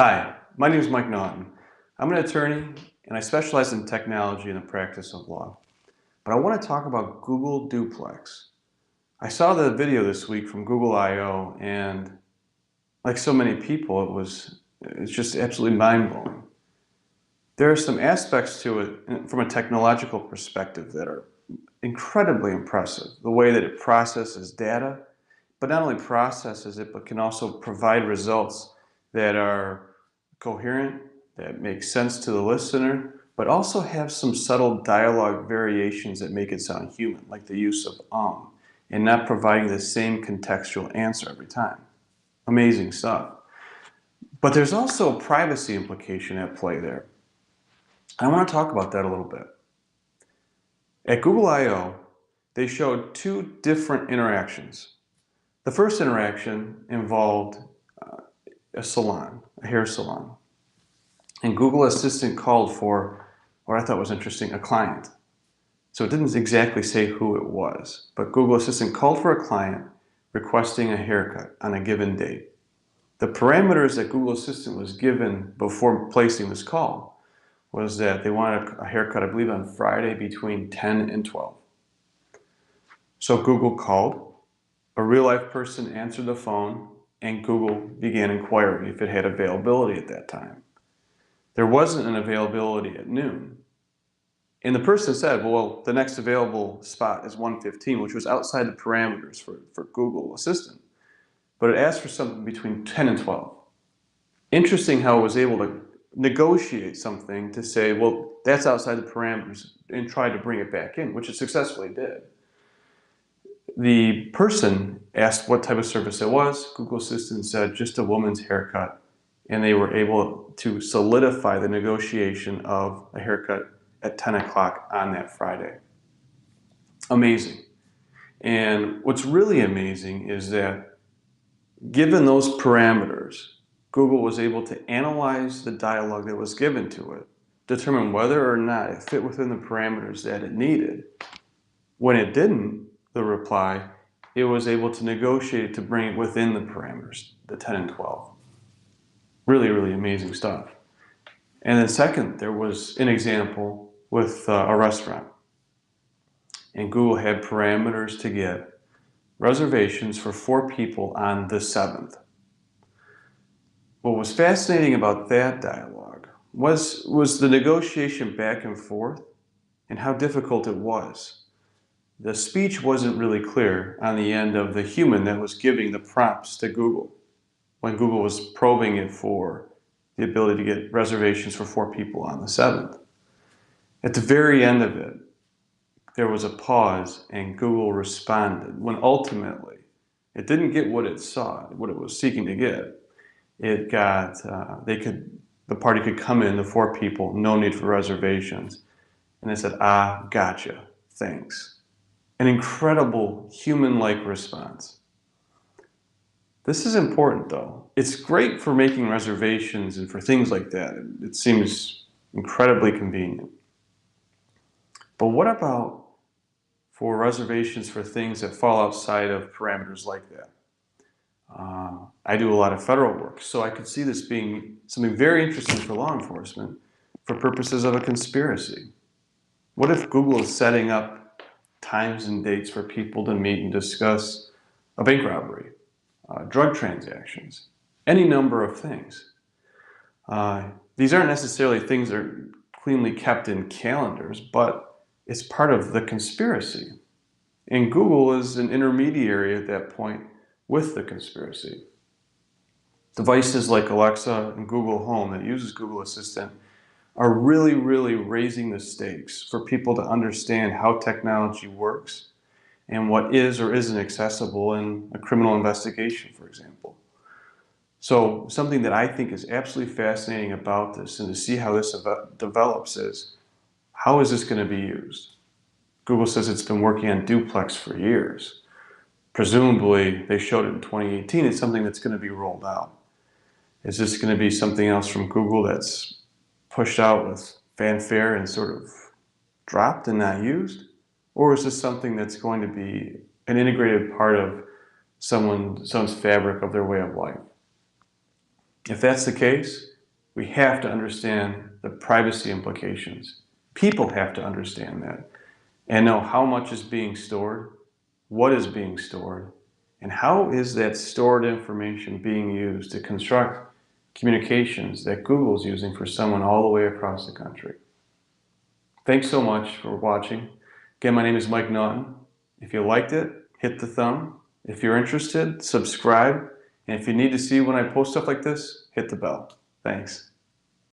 Hi, my name is Mike Naughton. I'm an attorney and I specialize in technology and the practice of law. But I want to talk about Google Duplex. I saw the video this week from Google I/O and like so many people, it's just absolutely mind-blowing. There are some aspects to it from a technological perspective that are incredibly impressive. The way that it processes data, but not only processes it, but can also provide results that are coherent, that make sense to the listener, but also have some subtle dialogue variations that make it sound human, like the use of and not providing the same contextual answer every time. Amazing stuff. But there's also a privacy implication at play there. I want to talk about that a little bit. At Google I/O, they showed two different interactions. The first interaction involved a salon, a hair salon. And Google Assistant called for, what I thought was interesting, a client. So it didn't exactly say who it was, but Google Assistant called for a client requesting a haircut on a given date. The parameters that Google Assistant was given before placing this call was that they wanted a haircut, I believe, on Friday between 10 and 12. So Google called, a real-life person answered the phone, and Google began inquiring if it had availability at that time. There wasn't an availability at noon. And the person said, well, the next available spot is 1:15, which was outside the parameters for Google Assistant. But it asked for something between 10 and 12. Interesting how it was able to negotiate something to say, well, that's outside the parameters, and tried to bring it back in, which it successfully did. The person asked what type of service it was. Google Assistant said just a woman's haircut, and they were able to solidify the negotiation of a haircut at 10 o'clock on that Friday. Amazing. And what's really amazing is that given those parameters, Google was able to analyze the dialogue that was given to it, determine whether or not it fit within the parameters that it needed. When it didn't, the reply, it was able to negotiate to bring it within the parameters, the 10 and 12. Really, really amazing stuff. And then second, there was an example with a restaurant. And Google had parameters to get reservations for 4 people on the 7th. What was fascinating about that dialogue was the negotiation back and forth and how difficult it was. The speech wasn't really clear on the end of the human that was giving the prompts to Google when Google was probing it for the ability to get reservations for 4 people on the 7th. At the very end of it, there was a pause and Google responded when ultimately it didn't get what it sought, what it was seeking to get. It got, the party could come in, the 4 people, no need for reservations. And it said, gotcha, thanks. An incredible human-like response. This is important though. It's great for making reservations and for things like that. It seems incredibly convenient. But what about for reservations for things that fall outside of parameters like that? I do a lot of federal work, so I could see this being something very interesting for law enforcement for purposes of a conspiracy. What if Google is setting up times and dates for people to meet and discuss a bank robbery, drug transactions, any number of things? These aren't necessarily things that are cleanly kept in calendars, but it's part of the conspiracy. And Google is an intermediary at that point with the conspiracy. Devices like Alexa and Google Home that uses Google Assistant are really, really raising the stakes for people to understand how technology works and what is or isn't accessible in a criminal investigation, for example. So something that I think is absolutely fascinating about this and to see how this develops is, how is this going to be used? Google says it's been working on Duplex for years. Presumably, they showed it in 2018. It's something that's going to be rolled out. Is this going to be something else from Google that's pushed out with fanfare and sort of dropped and not used? Or is this something that's going to be an integrated part of someone's fabric of their way of life? If that's the case, We have to understand the privacy implications. People have to understand that and know how much is being stored, what is being stored, and how is that stored information being used to construct communications that Google's using for someone all the way across the country. Thanks so much for watching. Again, my name is Mike Naughton. If you liked it, hit the thumb. If you're interested, subscribe. And if you need to see when I post stuff like this, hit the bell. Thanks.